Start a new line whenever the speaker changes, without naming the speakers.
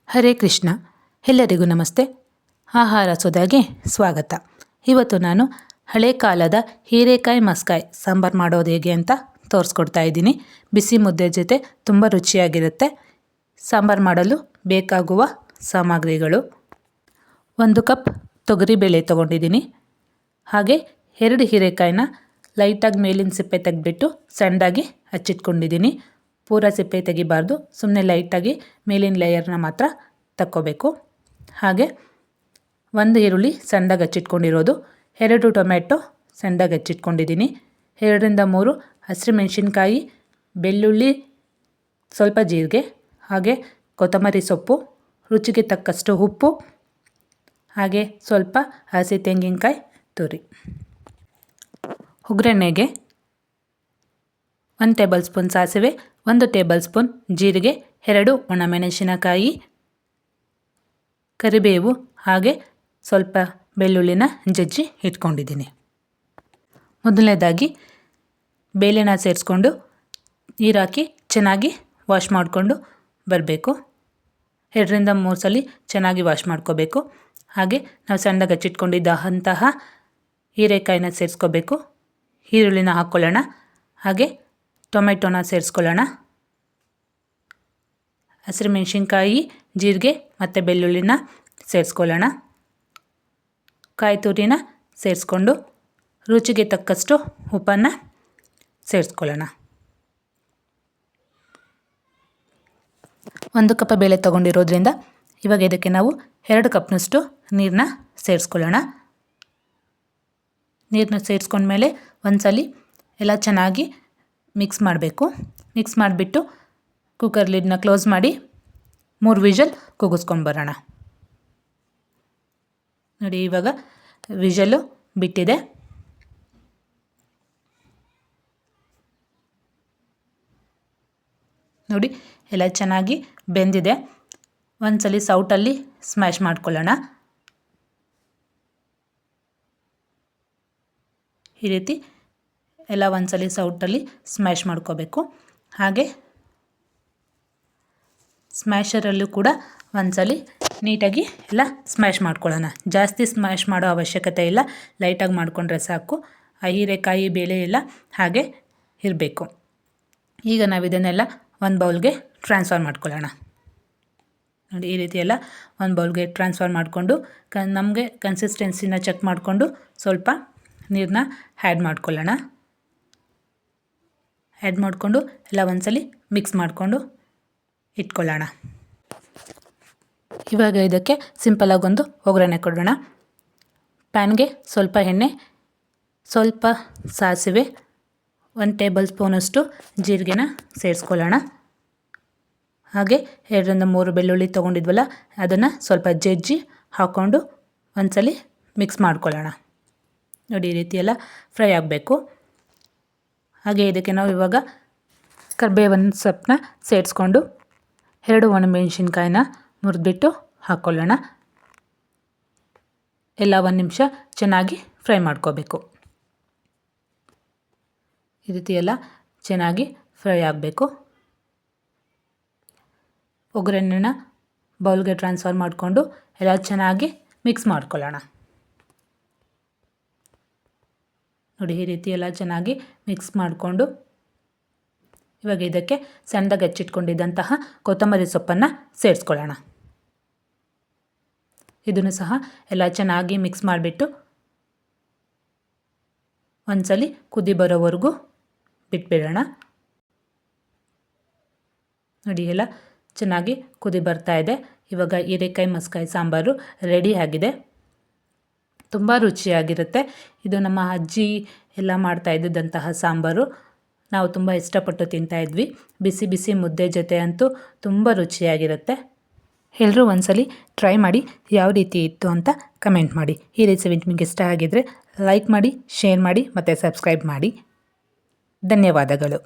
ಹರೇ ಕೃಷ್ಣ. ಎಲ್ಲರಿಗೂ ನಮಸ್ತೆ. ಆಹಾರ ಸುಧಾಗೆ ಸ್ವಾಗತ. ಇವತ್ತು ನಾನು ಹಳೆ ಕಾಲದ ಹೀರೆಕಾಯಿ ಮಸ್ಕಾಯಿ ಸಾಂಬಾರು ಮಾಡೋದು ಹೇಗೆ ಅಂತ ತೋರಿಸ್ಕೊಡ್ತಾ ಇದ್ದೀನಿ. ಬಿಸಿ ಮುದ್ದೆ ಜೊತೆ ತುಂಬ ರುಚಿಯಾಗಿರುತ್ತೆ. ಸಾಂಬಾರು ಮಾಡಲು ಬೇಕಾಗುವ ಸಾಮಗ್ರಿಗಳು: 1 ಕಪ್ ತೊಗರಿಬೇಳೆ ತೊಗೊಂಡಿದ್ದೀನಿ. ಹಾಗೆ 2 ಹೀರೆಕಾಯಿನ ಲೈಟಾಗಿ ಮೇಲಿನ ಸಿಪ್ಪೆ ತೆಗೆದ್ಬಿಟ್ಟು ಸಣ್ಣದಾಗಿ ಹಚ್ಚಿಟ್ಕೊಂಡಿದ್ದೀನಿ. ಪೂರ ಸಿಪ್ಪೆ ತೆಗಿಬಾರ್ದು, ಸುಮ್ಮನೆ ಲೈಟಾಗಿ ಮೇಲಿನ ಲೇಯರ್ನ ಮಾತ್ರ ತಕ್ಕೋಬೇಕು. ಹಾಗೆ 1 ಈರುಳ್ಳಿ ಸಣ್ಣದಾಗಿ ಹಚ್ಚಿಟ್ಕೊಂಡಿರೋದು, 2 ಟೊಮೆಟೊ ಸಣ್ಣದಾಗಿ ಹಚ್ಚಿಟ್ಕೊಂಡಿದ್ದೀನಿ, 2ರಿಂದ 3 ಹಸಿರುಮೆಣಸಿನ್ಕಾಯಿ, ಬೆಳ್ಳುಳ್ಳಿ, ಸ್ವಲ್ಪ ಜೀರಿಗೆ, ಹಾಗೆ ಕೊತ್ತಂಬರಿ ಸೊಪ್ಪು, ರುಚಿಗೆ ತಕ್ಕಷ್ಟು ಉಪ್ಪು, ಹಾಗೆ ಸ್ವಲ್ಪ ಹಸಿ ತೆಂಗಿನಕಾಯಿ ತುರಿ. ಒಗ್ಗರಣೆಗೆ 1 ಟೇಬಲ್ ಸ್ಪೂನ್ ಸಾಸಿವೆ, 1 ಟೇಬಲ್ ಸ್ಪೂನ್ ಜೀರಿಗೆ, 2 ಒಣಮೆಣಸಿನಕಾಯಿ, ಕರಿಬೇವು, ಹಾಗೆ ಸ್ವಲ್ಪ ಬೆಳ್ಳುಳ್ಳಿನ ಜಜ್ಜಿ ಇಟ್ಕೊಂಡಿದ್ದೀನಿ. ಮೊದಲನೇದಾಗಿ ಬೇಳೆನ ಸೇರಿಸ್ಕೊಂಡು ನೀರಾಕಿ ಚೆನ್ನಾಗಿ ವಾಶ್ ಮಾಡಿಕೊಂಡು ಬರಬೇಕು. 2ರಿಂದ 3 ಸಲ ಚೆನ್ನಾಗಿ ವಾಶ್ ಮಾಡ್ಕೋಬೇಕು. ಹಾಗೆ ನಾವು ಸಣ್ಣದಾಗಿ ಹಚ್ಚಿಟ್ಕೊಂಡಿದ್ದಂತಹ ಹೀರೆಕಾಯಿನ ಸೇರಿಸ್ಕೋಬೇಕು. ಈರುಳ್ಳಿನ ಹಾಕ್ಕೊಳ್ಳೋಣ. ಹಾಗೆ ಟೊಮೆಟೊನ ಸೇರಿಸ್ಕೊಳ್ಳೋಣ. ಹಸಿರುಮೆಣಸಿನ್ಕಾಯಿ, ಜೀರಿಗೆ ಮತ್ತು ಬೆಳ್ಳುಳ್ಳಿನ ಸೇರಿಸ್ಕೊಳ್ಳೋಣ. ಕಾಯಿ ತುರಿನ ಸೇರಿಸ್ಕೊಂಡು ರುಚಿಗೆ ತಕ್ಕಷ್ಟು ಉಪ್ಪನ್ನು ಸೇರಿಸ್ಕೊಳ್ಳೋಣ. 1 ಕಪ್ ಬೇಳೆ ತೊಗೊಂಡಿರೋದ್ರಿಂದ ಇವಾಗ ಇದಕ್ಕೆ ನಾವು 2 ಕಪ್ನಷ್ಟು ನೀರನ್ನ ಸೇರಿಸ್ಕೊಳ್ಳೋಣ. ನೀರನ್ನ ಸೇರಿಸ್ಕೊಂಡ್ಮೇಲೆ ಒಂದ್ಸಲಿ ಎಲ್ಲ ಚೆನ್ನಾಗಿ ಮಿಕ್ಸ್ ಮಾಡಬೇಕು. ಮಿಕ್ಸ್ ಮಾಡಿಬಿಟ್ಟು ಕುಕ್ಕರ್ ಲಿಡ್ನ ಕ್ಲೋಸ್ ಮಾಡಿ 3 ವಿಷಲ್ ಕೂಗಿಸ್ಕೊಂಡು ಬರೋಣ. ನೋಡಿ, ಇವಾಗ ವಿಷಲು ಬಿಟ್ಟಿದೆ. ನೋಡಿ, ಎಲ್ಲ ಚೆನ್ನಾಗಿ ಬೆಂದಿದೆ. ಒಂದ್ಸಲಿ ಸೌಟಲ್ಲಿ ಸ್ಮ್ಯಾಶ್ ಮಾಡ್ಕೊಳ್ಳೋಣ. ಈ ರೀತಿ ಎಲ್ಲ ಒಂದ್ಸಲಿ ಸೌಟಲ್ಲಿ ಸ್ಮ್ಯಾಶ್ ಮಾಡ್ಕೋಬೇಕು. ಹಾಗೆ ಸ್ಮ್ಯಾಶರಲ್ಲೂ ಕೂಡ ಒಂದ್ಸಲಿ ನೀಟಾಗಿ ಎಲ್ಲ ಸ್ಮ್ಯಾಶ್ ಮಾಡ್ಕೊಳ್ಳೋಣ. ಜಾಸ್ತಿ ಸ್ಮ್ಯಾಶ್ ಮಾಡೋ ಅವಶ್ಯಕತೆ ಇಲ್ಲ, ಲೈಟಾಗಿ ಮಾಡಿಕೊಂಡ್ರೆ ಸಾಕು. ಆ ಹೀರೆಕಾಯಿ ಬೇಳೆ ಎಲ್ಲ ಹಾಗೆ ಇರಬೇಕು. ಈಗ ನಾವು ಇದನ್ನೆಲ್ಲ ಒಂದು ಬೌಲ್ಗೆ ಟ್ರಾನ್ಸ್ಫರ್ ಮಾಡ್ಕೊಳ್ಳೋಣ. ನೋಡಿ, ಈ ರೀತಿ ಎಲ್ಲ ಒಂದು ಬೌಲ್ಗೆ ಟ್ರಾನ್ಸ್ಫರ್ ಮಾಡಿಕೊಂಡು ನಮಗೆ ಕನ್ಸಿಸ್ಟೆನ್ಸಿನ ಚೆಕ್ ಮಾಡಿಕೊಂಡು ಸ್ವಲ್ಪ ನೀರನ್ನ ಆ್ಯಡ್ ಮಾಡ್ಕೊಳ್ಳೋಣ. ಆ್ಯಡ್ ಮಾಡಿಕೊಂಡು ಎಲ್ಲ ಒಂದ್ಸಲಿ ಮಿಕ್ಸ್ ಮಾಡಿಕೊಂಡು ಇಟ್ಕೊಳ್ಳೋಣ. ಇವಾಗ ಇದಕ್ಕೆ ಸಿಂಪಲಾಗಿ ಒಂದು ಒಗ್ಗರಣೆ ಕೊಡೋಣ. ಪ್ಯಾನ್ಗೆ ಸ್ವಲ್ಪ ಎಣ್ಣೆ, ಸ್ವಲ್ಪ ಸಾಸಿವೆ, 1 ಟೇಬಲ್ ಸ್ಪೂನಷ್ಟು ಜೀರಿಗೆನ ಸೇರಿಸ್ಕೊಳ್ಳೋಣ. ಹಾಗೆ 2ರಿಂದ 3 ಬೆಳ್ಳುಳ್ಳಿ ತೊಗೊಂಡಿದ್ವಲ್ಲ, ಅದನ್ನು ಸ್ವಲ್ಪ ಜಜ್ಜಿ ಹಾಕ್ಕೊಂಡು ಒಂದ್ಸಲಿ ಮಿಕ್ಸ್ ಮಾಡ್ಕೊಳ್ಳೋಣ. ನೋಡಿ, ಈ ರೀತಿ ಎಲ್ಲ ಫ್ರೈ ಆಗಬೇಕು. ಹಾಗೆ ಇದಕ್ಕೆ ನಾವು ಇವಾಗ ಕರಿಬೇವಿನ ಸೊಪ್ಪನ್ನ ಸೇರಿಸ್ಕೊಂಡು 2 ಒಣಮೆಣಸಿನ್ಕಾಯಿನ ಮುರಿದ್ಬಿಟ್ಟು ಹಾಕ್ಕೊಳ್ಳೋಣ. ಎಲ್ಲ 1 ನಿಮಿಷ ಚೆನ್ನಾಗಿ ಫ್ರೈ ಮಾಡ್ಕೋಬೇಕು. ಈ ರೀತಿ ಎಲ್ಲ ಚೆನ್ನಾಗಿ ಫ್ರೈ ಆಗಬೇಕು. ಒಗ್ಗರಣೆನ ಬೌಲ್ಗೆ ಟ್ರಾನ್ಸ್ಫರ್ ಮಾಡಿಕೊಂಡು ಎಲ್ಲ ಚೆನ್ನಾಗಿ ಮಿಕ್ಸ್ ಮಾಡ್ಕೊಳ್ಳೋಣ. ನೋಡಿ, ಈ ರೀತಿ ಎಲ್ಲ ಚೆನ್ನಾಗಿ ಮಿಕ್ಸ್ ಮಾಡಿಕೊಂಡು ಇವಾಗ ಇದಕ್ಕೆ ಸಣ್ಣದಾಗಿ ಹಚ್ಚಿಟ್ಕೊಂಡಿದ್ದಂತಹ ಕೊತ್ತಂಬರಿ ಸೊಪ್ಪನ್ನು ಸೇರಿಸ್ಕೊಳ್ಳೋಣ. ಇದನ್ನು ಸಹ ಎಲ್ಲ ಚೆನ್ನಾಗಿ ಮಿಕ್ಸ್ ಮಾಡಿಬಿಟ್ಟು ಒಂದ್ಸಲಿ ಕುದಿ ಬರೋವರೆಗೂ ಬಿಟ್ಬಿಡೋಣ. ನೋಡಿ, ಎಲ್ಲ ಚೆನ್ನಾಗಿ ಕುದಿ ಬರ್ತಾ ಇದೆ. ಇವಾಗ ಹೀರೆಕಾಯಿ ಮಸ್ಕಾಯಿ ಸಾಂಬಾರು ರೆಡಿ ಆಗಿದೆ. ತುಂಬ ರುಚಿಯಾಗಿರುತ್ತೆ. ಇದು ನಮ್ಮ ಅಜ್ಜಿ ಎಲ್ಲ ಮಾಡ್ತಾ ಇದ್ದಂತಹ ಸಾಂಬಾರು. ನಾವು ತುಂಬ ಇಷ್ಟಪಟ್ಟು ತಿಂತಾಯಿದ್ವಿ. ಬಿಸಿ ಬಿಸಿ ಮುದ್ದೆ ಜೊತೆ ಅಂತೂ ತುಂಬ ರುಚಿಯಾಗಿರುತ್ತೆ. ಎಲ್ಲರೂ ಒಂದ್ಸಲಿ ಟ್ರೈ ಮಾಡಿ ಯಾವ ರೀತಿ ಇತ್ತು ಅಂತ ಕಮೆಂಟ್ ಮಾಡಿ. ಈ ರೆಸಿಪಿ ನಿಮಗೆ ಇಷ್ಟ ಆಗಿದ್ದರೆ ಲೈಕ್ ಮಾಡಿ, ಶೇರ್ ಮಾಡಿ ಮತ್ತು ಸಬ್ಸ್ಕ್ರೈಬ್ ಮಾಡಿ. ಧನ್ಯವಾದಗಳು.